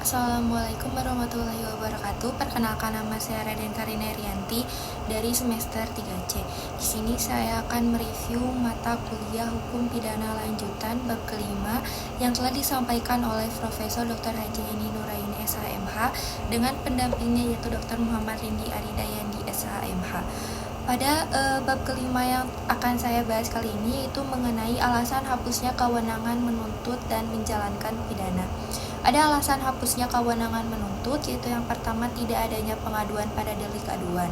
Assalamualaikum warahmatullahi wabarakatuh. Perkenalkan, nama saya Raden Karina Rianti dari semester 3C. Di sini saya akan mereview mata kuliah Hukum Pidana Lanjutan bab kelima yang telah disampaikan oleh Profesor Dr. Haji Eni Nuraini SHMH dengan pendampingnya yaitu Dr. Muhammad Rindi Aridayandi SHMH. Pada bab kelima yang akan saya bahas kali ini yaitu mengenai alasan hapusnya kewenangan menuntut dan menjalankan pidana. Ada alasan hapusnya kewenangan menuntut, yaitu yang pertama tidak adanya pengaduan pada delik aduan.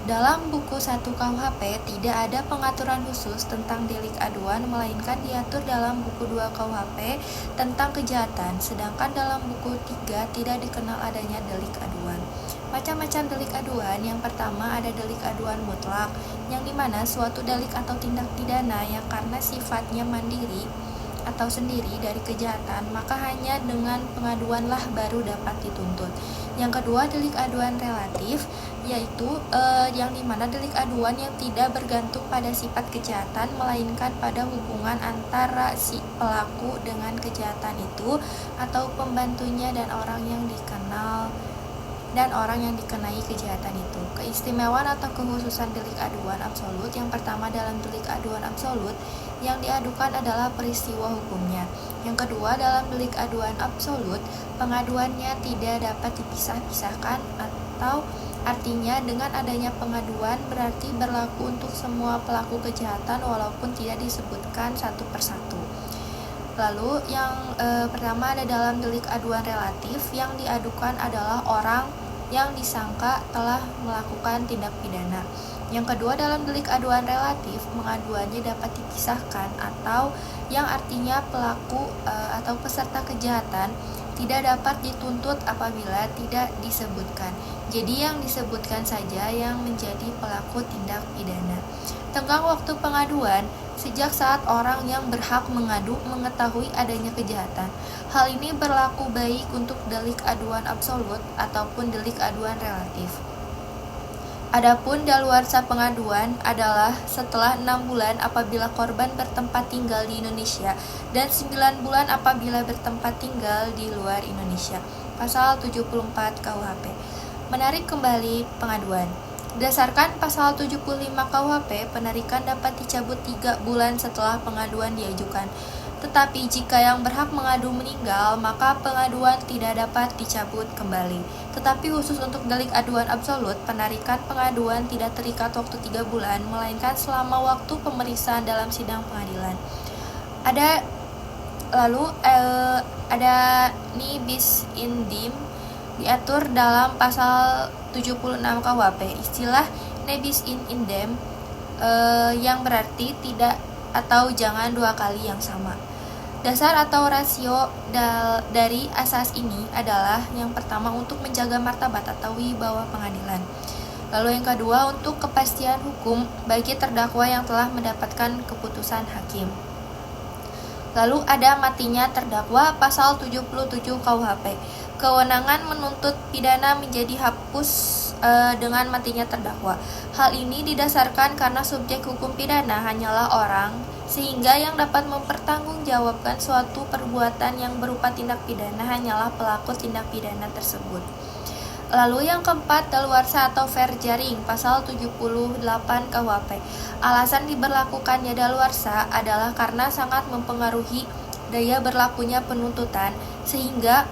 Dalam buku 1 KUHP tidak ada pengaturan khusus tentang delik aduan, melainkan diatur dalam buku 2 KUHP tentang kejahatan, sedangkan dalam buku 3 tidak dikenal adanya delik aduan. Macam-macam delik aduan, yang pertama ada delik aduan mutlak, yang dimana suatu delik atau tindak pidana yang karena sifatnya mandiri atau sendiri dari kejahatan, maka hanya dengan pengaduanlah baru dapat dituntut. Yang kedua, delik aduan relatif, yaitu yang dimana delik aduan yang tidak bergantung pada sifat kejahatan, melainkan pada hubungan antara si pelaku dengan kejahatan itu atau pembantunya dan orang yang dikenai kejahatan itu. Keistimewaan atau kekhususan delik aduan absolut, yang pertama dalam delik aduan absolut yang diadukan adalah peristiwa hukumnya. Yang kedua, dalam delik aduan absolut, pengaduannya tidak dapat dipisah-pisahkan, atau artinya dengan adanya pengaduan berarti berlaku untuk semua pelaku kejahatan walaupun tidak disebutkan satu persatu. Lalu yang pertama ada dalam delik aduan relatif, yang diadukan adalah orang yang disangka telah melakukan tindak pidana. Yang kedua, dalam delik aduan relatif, pengaduannya dapat dipisahkan, atau yang artinya pelaku atau peserta kejahatan tidak dapat dituntut apabila tidak disebutkan. Jadi yang disebutkan saja yang menjadi pelaku tindak pidana. Tenggang waktu pengaduan sejak saat orang yang berhak mengadu mengetahui adanya kejahatan. Hal ini berlaku baik untuk delik aduan absolut ataupun delik aduan relatif. Adapun daluarsa pengaduan adalah setelah 6 bulan apabila korban bertempat tinggal di Indonesia dan 9 bulan apabila bertempat tinggal di luar Indonesia. Pasal 74 KUHP. Menarik kembali pengaduan. Berdasarkan pasal 75 KUHP, penarikan dapat dicabut 3 bulan setelah pengaduan diajukan. Tetapi jika yang berhak mengadu meninggal, maka pengaduan tidak dapat dicabut kembali. Tetapi khusus untuk delik aduan absolut, penarikan pengaduan tidak terikat waktu 3 bulan, melainkan selama waktu pemeriksaan dalam sidang pengadilan. Ada ni bis in dim diatur dalam pasal 76 KUHP. Istilah nebis in idem yang berarti tidak atau jangan 2 kali yang sama. Dasar atau rasio dari asas ini adalah yang pertama untuk menjaga martabat atau wibawa pengadilan. Lalu yang kedua untuk kepastian hukum bagi terdakwa yang telah mendapatkan keputusan hakim. Lalu ada matinya terdakwa, pasal 77 KUHP. Kewenangan menuntut pidana menjadi hapus dengan matinya terdakwa. Hal ini didasarkan karena subjek hukum pidana hanyalah orang, sehingga yang dapat mempertanggungjawabkan suatu perbuatan yang berupa tindak pidana hanyalah pelaku tindak pidana tersebut. Lalu yang keempat, daluarsa atau fair jaring, pasal 78 KUHP. Alasan diberlakukannya daluarsa adalah karena sangat mempengaruhi daya berlakunya penuntutan, sehingga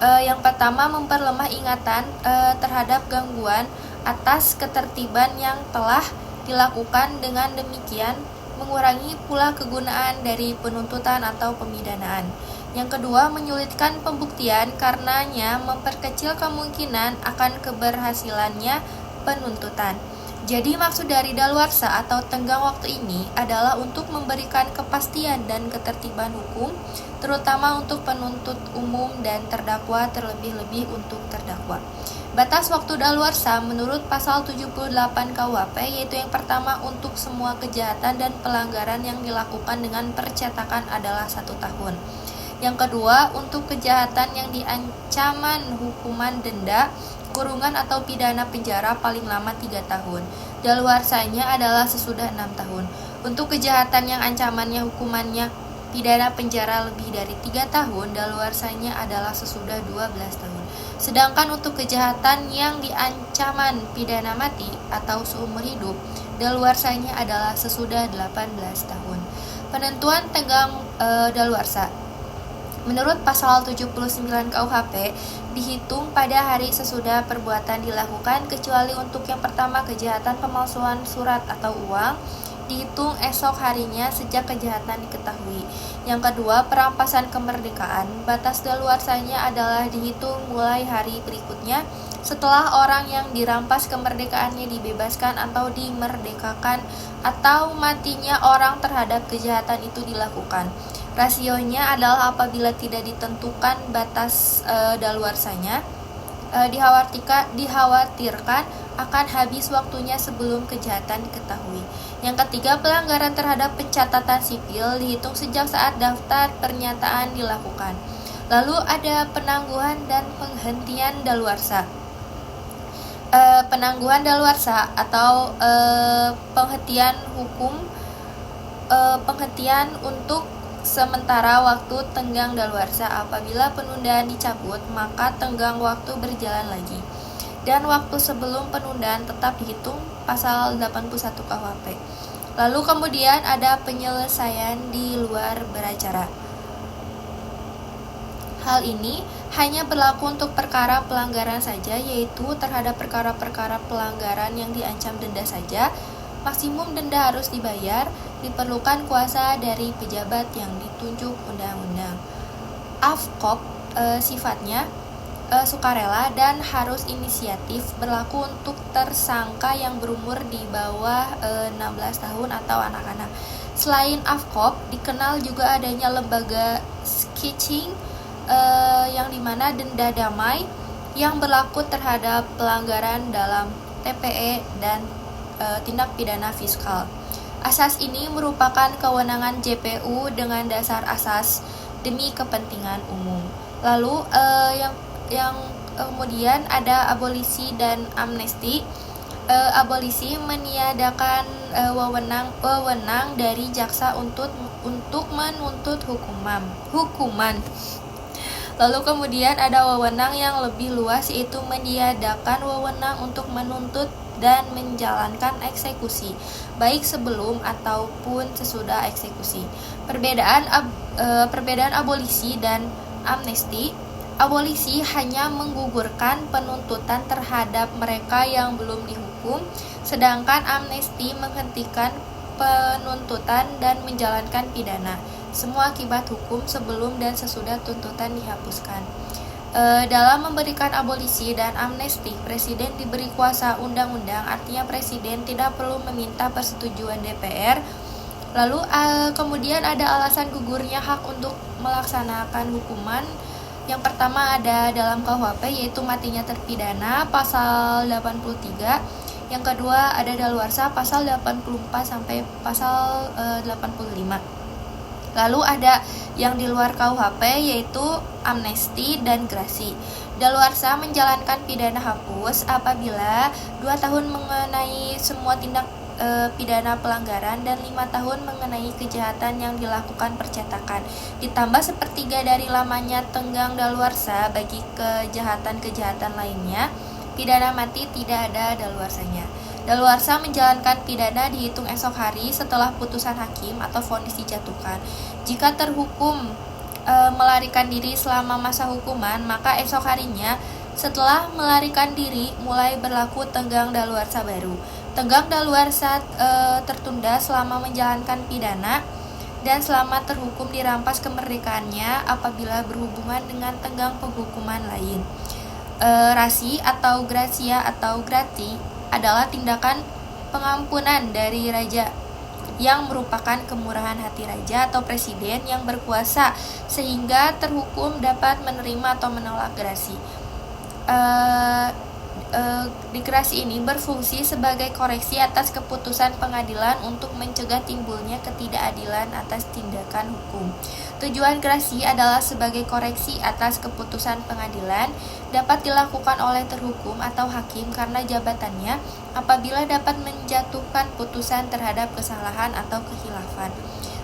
yang pertama memperlemah ingatan terhadap gangguan atas ketertiban yang telah dilakukan, dengan demikian mengurangi pula kegunaan dari penuntutan atau pemidanaan. Yang kedua, menyulitkan pembuktian karenanya memperkecil kemungkinan akan keberhasilannya penuntutan. Jadi maksud dari daluarsa atau tenggang waktu ini adalah untuk memberikan kepastian dan ketertiban hukum, terutama untuk penuntut umum dan terdakwa, terlebih-lebih untuk terdakwa. Batas waktu daluarsa menurut pasal 78 KUHP yaitu yang pertama untuk semua kejahatan dan pelanggaran yang dilakukan dengan percetakan adalah 1 tahun. Yang kedua, untuk kejahatan yang diancaman hukuman denda, kurungan atau pidana penjara paling lama 3 tahun. Daluarsanya adalah sesudah 6 tahun. Untuk kejahatan yang ancamannya hukumannya pidana penjara lebih dari 3 tahun, daluarsanya adalah sesudah 12 tahun. Sedangkan untuk kejahatan yang diancaman pidana mati atau seumur hidup, daluarsanya adalah sesudah 18 tahun. Penentuan tenggang daluarsa. Menurut pasal 79 KUHP, dihitung pada hari sesudah perbuatan dilakukan kecuali untuk yang pertama kejahatan pemalsuan surat atau uang, dihitung esok harinya sejak kejahatan diketahui. Yang kedua, perampasan kemerdekaan. Batas daluarsanya adalah dihitung mulai hari berikutnya setelah orang yang dirampas kemerdekaannya dibebaskan atau dimerdekakan atau matinya orang terhadap kejahatan itu dilakukan. Rasionya adalah apabila tidak ditentukan batas daluarsanya, dikhawatirkan akan habis waktunya sebelum kejahatan diketahui. Yang ketiga, pelanggaran terhadap pencatatan sipil dihitung sejak saat daftar pernyataan dilakukan. Lalu ada penangguhan dan penghentian daluarsa. Penangguhan daluarsa atau penghentian hukum, penghentian untuk sementara waktu tenggang daluarsa. Apabila penundaan dicabut, maka tenggang waktu berjalan lagi. Dan waktu sebelum penundaan tetap dihitung pasal 81 KUHP. Lalu kemudian ada penyelesaian di luar beracara. Hal ini hanya berlaku untuk perkara pelanggaran saja, yaitu terhadap perkara-perkara pelanggaran yang diancam denda saja. Maksimum denda harus dibayar, diperlukan kuasa dari pejabat yang ditunjuk undang-undang. AFKOP sifatnya sukarela dan harus inisiatif, berlaku untuk tersangka yang berumur di bawah 16 tahun atau anak-anak. Selain AFKOP, dikenal juga adanya lembaga sketching yang dimana denda damai yang berlaku terhadap pelanggaran dalam TPE dan tindak pidana fiskal. Asas ini merupakan kewenangan JPU dengan dasar asas demi kepentingan umum. Lalu yang kemudian ada abolisi dan amnesti. Abolisi meniadakan wewenang dari jaksa untuk menuntut hukuman. Lalu kemudian ada wewenang yang lebih luas, yaitu meniadakan wewenang untuk menuntut dan menjalankan eksekusi, baik sebelum ataupun sesudah eksekusi. Perbedaan abolisi dan amnesti. Abolisi hanya menggugurkan penuntutan terhadap mereka yang belum dihukum, sedangkan amnesti menghentikan penuntutan dan menjalankan pidana. Semua akibat hukum sebelum dan sesudah tuntutan dihapuskan. Dalam memberikan abolisi dan amnesti, Presiden diberi kuasa undang-undang, artinya Presiden tidak perlu meminta persetujuan DPR. Lalu kemudian ada alasan gugurnya hak untuk melaksanakan hukuman. Yang pertama ada dalam KUHP, yaitu matinya terpidana, pasal 83. Yang kedua ada daluarsa, pasal 84 sampai pasal 85. Lalu ada yang di luar KUHP, yaitu amnesti dan grasi. Daluarsa menjalankan pidana hapus apabila 2 tahun mengenai semua tindak pidana pelanggaran dan 5 tahun mengenai kejahatan yang dilakukan percetakan, ditambah sepertiga dari lamanya tenggang daluarsa bagi kejahatan-kejahatan lainnya. Pidana mati tidak ada daluarsanya. Daluarsa menjalankan pidana dihitung esok hari setelah putusan hakim atau vonis dijatuhkan. Jika terhukum melarikan diri selama masa hukuman, maka esok harinya setelah melarikan diri mulai berlaku tenggang daluarsa baru. Tenggang daluarsa tertunda selama menjalankan pidana dan selama terhukum dirampas kemerdekaannya apabila berhubungan dengan tenggang penghukuman lain. Rasi atau gratia atau grati adalah tindakan pengampunan dari raja yang merupakan kemurahan hati raja atau presiden yang berkuasa sehingga terhukum dapat menerima atau menolak grasi. Grasi ini berfungsi sebagai koreksi atas keputusan pengadilan untuk mencegah timbulnya ketidakadilan atas tindakan hukum. Tujuan grasi adalah sebagai koreksi atas keputusan pengadilan, dapat dilakukan oleh terhukum atau hakim karena jabatannya apabila dapat menjatuhkan putusan terhadap kesalahan atau kehilafan.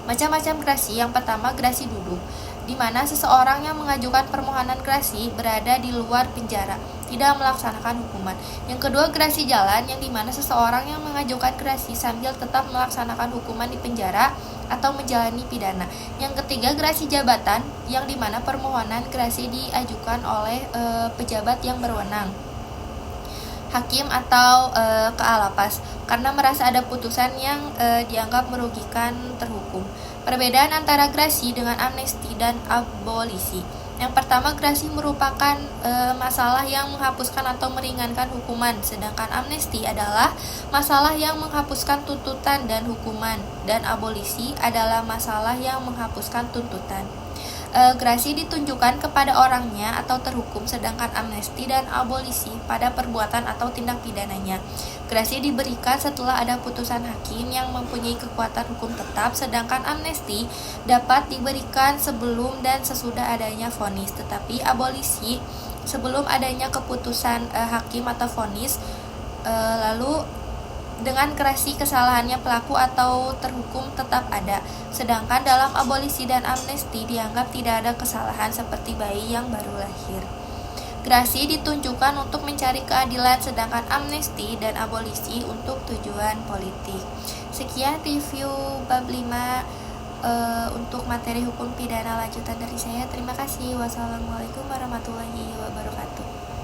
Macam-macam grasi. Yang pertama, grasi duduk, di mana seseorang yang mengajukan permohonan grasi berada di luar penjara, tidak melaksanakan hukuman. Yang kedua, grasi jalan, yang dimana seseorang yang mengajukan grasi sambil tetap melaksanakan hukuman di penjara atau menjalani pidana. Yang ketiga, grasi jabatan, yang dimana permohonan grasi diajukan oleh pejabat yang berwenang, hakim atau kealapas, karena merasa ada putusan yang dianggap merugikan terhukum. Perbedaan antara grasi dengan amnesti dan abolisi. Yang pertama, grasi merupakan masalah yang menghapuskan atau meringankan hukuman, sedangkan amnesti adalah masalah yang menghapuskan tuntutan dan hukuman, dan abolisi adalah masalah yang menghapuskan tuntutan. Grasi ditunjukkan kepada orangnya atau terhukum, sedangkan amnesti dan abolisi pada perbuatan atau tindak pidananya. Grasi diberikan setelah ada putusan hakim yang mempunyai kekuatan hukum tetap, sedangkan amnesti dapat diberikan sebelum dan sesudah adanya vonis, tetapi abolisi sebelum adanya keputusan hakim atau vonis. Lalu dengan grasi kesalahannya pelaku atau terhukum tetap ada, sedangkan dalam abolisi dan amnesti dianggap tidak ada kesalahan seperti bayi yang baru lahir. Grasi ditunjukkan untuk mencari keadilan, sedangkan amnesti dan abolisi untuk tujuan politik. Sekian review bab 5 untuk materi hukum pidana lanjutan dari saya. Terima kasih. Wassalamualaikum warahmatullahi wabarakatuh.